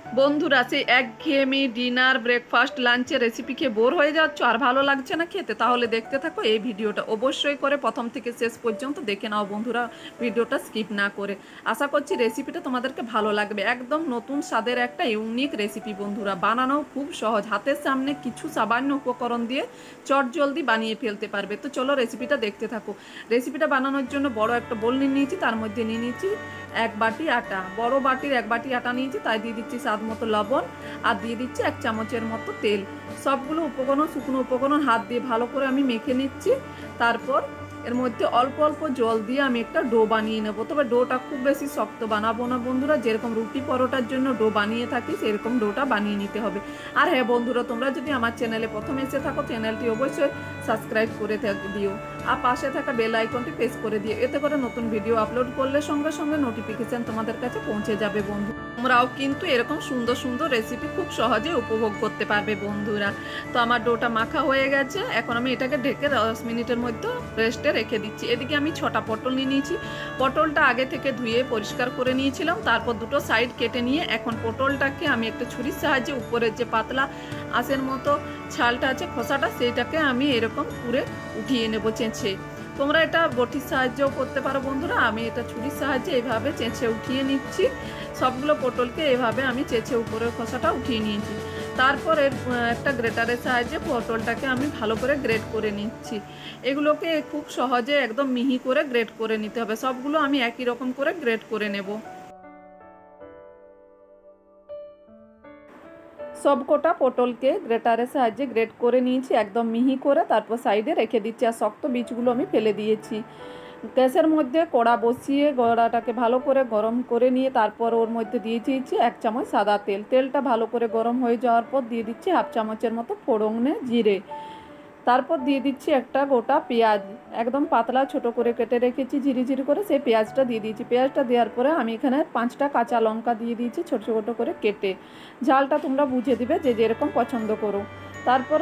বন্ধুরা, সেই একঘেয়েমি ডিনার ব্রেকফাস্ট লাঞ্চের রেসিপি খেয়ে বোর হয়ে যাচ্ছ আর ভালো লাগছে না খেতে, তাহলে দেখতে থাকো এই ভিডিওটা। অবশ্যই করে প্রথম থেকে শেষ পর্যন্ত দেখে নাও বন্ধুরা, ভিডিওটা স্কিপ না করে। আশা করছি রেসিপিটা তোমাদেরকে ভালো লাগবে। একদম নতুন স্বাদের একটা ইউনিক রেসিপি বন্ধুরা, বানানো খুব সহজ, হাতের সামনে কিছু সামান্য উপকরণ দিয়ে চটজলদি বানিয়ে ফেলতে পারবে। তো চলো রেসিপিটা দেখতে থাকো। রেসিপিটা বানানোর জন্য বড় একটা বোল নিয়ে নিয়েছি, তার মধ্যে নিয়ে নিয়েছি 1 বাটি আটা। বড় বাটির 1 বাটি আটা নিয়েছি, তাই দিয়ে দিচ্ছি স্বাদ মতো লবণ আর দিয়ে দিচ্ছি 1 চামচের মতো তেল। সবগুলো উপকরণ, শুকনো উপকরণ হাত দিয়ে ভালো করে আমি মেখে নিচ্ছি। তারপর এর মধ্যে অল্প অল্প জল দিয়ে আমি একটা ডো বানিয়ে নেব। তবে ডোটা খুব বেশি শক্ত বানাবো না বন্ধুরা, যেরকম রুটি পরোটার জন্য ডো বানিয়ে থাকি সেরকম ডোটা বানিয়ে নিতে হবে। আর হ্যাঁ বন্ধুরা, তোমরা যদি আমার চ্যানেলে প্রথমে এসে থাকো, চ্যানেলটি অবশ্যই সাবস্ক্রাইব করে দিও আর পাশে থাকা বেল আইকনটি প্রেস করে দিও। এতে করে নতুন ভিডিও আপলোড করলে সঙ্গে সঙ্গে নোটিফিকেশন তোমাদের কাছে পৌঁছে যাবে বন্ধু। তোমরাও কিন্তু এরকম সুন্দর সুন্দর রেসিপি খুব সহজে উপভোগ করতে পারবে বন্ধুরা। তো আমার ডোটা মাখা হয়ে গেছে, এখন আমি এটাকে ঢেকে 10 মিনিটের মধ্যে রেস্টে রেখে দিচ্ছি। এদিকে আমি 6টা পটল নিয়ে নিয়েছি। পটলটা আগে থেকে ধুয়ে পরিষ্কার করে নিয়েছিলাম, তারপর দুটো সাইড কেটে নিয়ে এখন পটলটাকে আমি একটা ছুরির সাহায্যে উপরের যে পাতলা আঁশের মতো ছালটা আছে, খোসাটা, সেইটাকে আমি এরকম পুরে উঠিয়ে নেবো চেঁচে। তোমরা এটা বটির সাহায্যেও করতে পারো বন্ধুরা, আমি এটা ছুরির সাহায্যে এইভাবে চেঁচে উঠিয়ে নিচ্ছি। সবগুলো পটলকে এভাবে আমি চেঁচে উপরের খোসাটা উঠিয়ে নিয়েছি। তারপর এর একটা গ্রেটারের সাহায্যে পটলটাকে আমি ভালো করে গ্রেট করে নিচ্ছি। এগুলোকে খুব সহজে একদম মিহি করে গ্রেট করে নিতে হবে। সবগুলো আমি একই রকম করে গ্রেট করে নেব। সবকটা পটলকে গ্রেটারের সাহায্যে গ্রেট করে নিয়েছি একদম মিহি করে, তারপর সাইডে রেখে দিচ্ছি। আর শক্ত বীজগুলো আমি ফেলে দিয়েছি। গ্যাসের মধ্যে কড়া বসিয়ে কড়াটাকে ভালো করে গরম করে নিয়ে তারপর ওর মধ্যে দিয়ে দিয়েছি 1 চামচ সাদা তেল। তেলটা ভালো করে গরম হয়ে যাওয়ার পর দিয়ে দিচ্ছি 1/2 চামচের মতো ফোড়নে জিরে। তারপর দিয়ে দিচ্ছি একটা গোটা পেঁয়াজ, একদম পাতলা ছোট করে কেটে রেখেছি ঝিরিঝিরি করে, সেই পেঁয়াজটা দিয়ে দিয়েছি। পেঁয়াজটা দেওয়ার পরে আমি এখানে 5টা কাঁচা লঙ্কা দিয়ে দিয়েছি ছোট ছোট করে কেটে। ঝালটা তোমরা বুঝে দিবে যে যেরকম পছন্দ করো। তারপর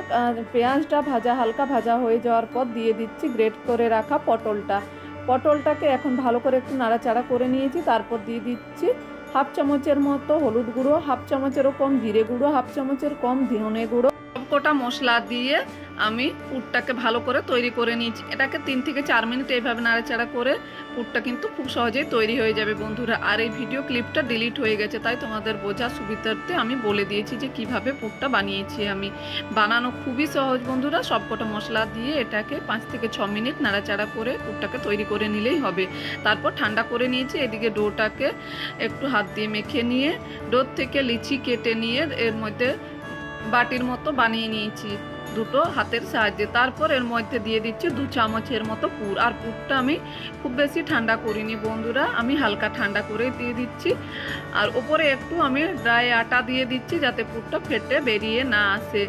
পেঁয়াজটা হালকা ভাজা হয়ে যাওয়ার পর দিয়ে দিচ্ছি গ্রেট করে রাখা পটলটা। পটলটাকে এখন ভালো করে একটু নাড়াচাড়া করে নিয়েছি। তারপর দিয়ে দিচ্ছি 1/2 চামচের মতো হলুদ গুঁড়ো, 1/2 চামচেরও কম জিরে গুঁড়ো, 1/2 চামচের কম ধনে গুঁড়ো। সবকটা মশলা দিয়ে আমি পুরটাকে ভালো করে তৈরি করে নিয়েছি। এটাকে 3 থেকে 4 মিনিট এইভাবে নাড়াচাড়া করে পুরটা কিন্তু খুব সহজেই তৈরি হয়ে যাবে বন্ধুরা। আর এই ভিডিও ক্লিপটা ডিলিট হয়ে গেছে, তাই তোমাদের বোঝার সুবিধার্থে আমি বলে দিয়েছি যে কিভাবে পুরটা বানিয়েছি আমি। বানানো খুবই সহজ বন্ধুরা। সবকটা মশলা দিয়ে এটাকে 5 থেকে 6 মিনিট নাড়াচাড়া করে পুরটাকে তৈরি করে নিলেই হবে। তারপর ঠান্ডা করে নিয়েছি। এদিকে ডোটাকে একটু হাত দিয়ে মেখে নিয়ে ডোর থেকে লিচি কেটে নিয়ে এর মধ্যে বাটির মতো বানিয়ে নিয়েছি দুটো হাতের সাহায্যে। তারপর এর মধ্যে দিয়ে দিচ্ছি 2 চামচের মতো পুর। আর পুরটা আমি খুব বেশি ঠান্ডা করিনি বন্ধুরা, আমি হালকা ঠান্ডা করে দিয়ে দিচ্ছি। আর ওপরে একটু আমি ড্রাই আটা দিয়ে দিচ্ছি যাতে পুরটা ফেটে বেরিয়ে না আসে।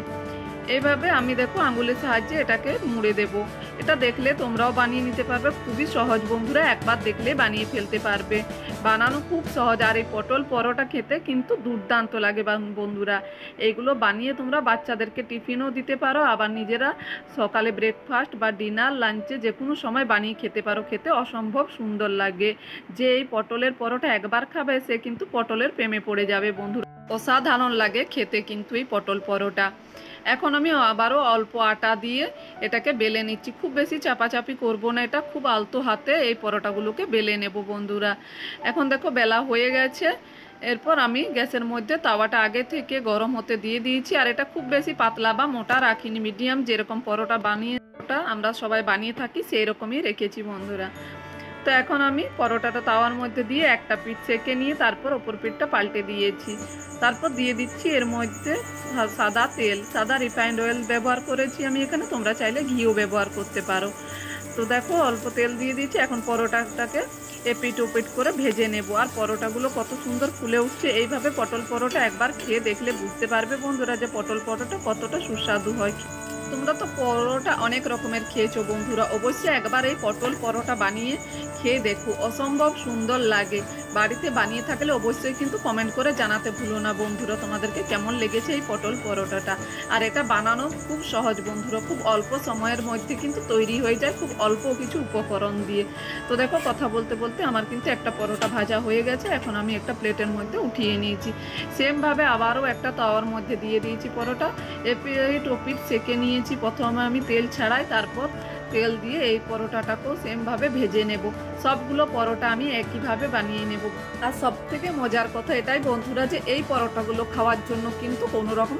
এইভাবে আমি দেখো আঙুলের সাহায্যে এটাকে মুড়ে দেব। এটা দেখলে তোমরাও বানিয়ে নিতে পারবে, খুবই সহজ বন্ধুরা, একবার দেখলে বানিয়ে ফেলতে পারবে। বানানো খুব সহজ। আর এই পটল পরোটা খেতে কিন্তু দুর্দান্ত লাগে বন্ধুরা। এইগুলো বানিয়ে তোমরা বাচ্চাদেরকে টিফিনও দিতে পারো, আবার নিজেরা সকালে ব্রেকফাস্ট বা ডিনার লাঞ্চে যে কোনো সময় বানিয়ে খেতে পারো। খেতে অসম্ভব সুন্দর লাগে। যে এই পটলের পরোটা একবার খাবে সে কিন্তু পটলের প্রেমে পড়ে যাবে বন্ধুরা। অসাধারণ লাগে খেতে কিন্তু এই পটল পরোটা। এখন আমি আবারও অল্প আটা দিয়ে এটাকে বেলে নিচ্ছি। খুব বেশি চাপাচাপি করব না, এটা খুব আলতো হাতে এই পরোটাগুলোকে বেলে নেব বন্ধুরা। এখন দেখো বেলা হয়ে গেছে। এরপর আমি গ্যাসের মধ্যে তাওয়াটা আগে থেকে গরম হতে দিয়ে দিয়েছি। আর এটা খুব বেশি পাতলা বা মোটা রাখিনি, মিডিয়াম যেরকম পরোটা বানিয়ে আমরা সবাই বানিয়ে থাকি সেই রকমই রেখেছি বন্ধুরা। তো এখন আমি পরোটাটা তাওয়ার মধ্যে দিয়ে একটা পিঠ সেঁকে নিয়ে তারপর ওপর পিঠটা পাল্টে দিয়েছি। তারপর দিয়ে দিচ্ছি এর মধ্যে সাদা তেল, সাদা রিফাইন্ড অয়েল ব্যবহার করেছি আমি এখানে, তোমরা চাইলে ঘিও ব্যবহার করতে পারো। তো দেখো অল্প তেল দিয়ে দিচ্ছি। এখন পরোটাটাকে এপিট ওপিট করে ভেজে নেব। আর পরোটাগুলো কত সুন্দর ফুলে উঠছে। এইভাবে পটল পরোটা একবার খেয়ে দেখলে বুঝতে পারবে বন্ধুরা যে পটল পরোটা কতটা সুস্বাদু হয়। তোমরা তো পরোটা অনেক রকমের খেয়েছো বন্ধুরা, অবশ্যই একবার এই পটল পরোটা বানিয়ে খেয়ে দেখো, অসম্ভব সুন্দর লাগে। বাড়িতে বানিয়ে থাকলে অবশ্যই কিন্তু কমেন্ট করে জানাতে ভুলো না বন্ধুরা তোমাদেরকে কেমন লেগেছে এই পটল পরোটাটা। আর এটা বানানো খুব সহজ বন্ধুরা, খুব অল্প সময়ের মধ্যে কিন্তু তৈরি হয়ে যায়, খুব অল্প কিছু উপকরণ দিয়ে। তো দেখো কথা বলতে বলতে আমার কিন্তু একটা পরোটা ভাজা হয়ে গেছে, এখন আমি একটা প্লেটের মধ্যে উঠিয়ে নিয়েছি। সেমভাবে আবারও একটা তাওয়ার মধ্যে দিয়ে দিয়েছি পরোটা, এপিট ওপিট সেঁকে নিয়েছি। প্রথমে আমি তেল ছাড়াই, তারপর তেল দিয়ে এই পরোটাটাকেও সেমভাবে ভেজে নেব। সবগুলো পরোটা আমি একইভাবে বানিয়ে নেব। আর সব থেকে মজার কথা এটাই বন্ধুরা যে এই পরোটাগুলো খাওয়ার জন্য কিন্তু কোনো রকম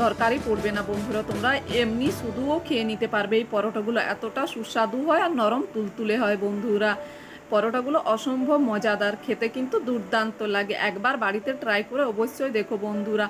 তরকারি পড়বে না বন্ধুরা, তোমরা এমনি শুধুও খেয়ে নিতে পারবে। এই পরোটাগুলো এতটা সুস্বাদু হয় আর নরম তুলতুলে হয় বন্ধুরা। পরোটাগুলো অসম্ভব মজাদার, খেতে কিন্তু দুর্দান্ত লাগে। একবার বাড়িতে ট্রাই করে অবশ্যই দেখো বন্ধুরা।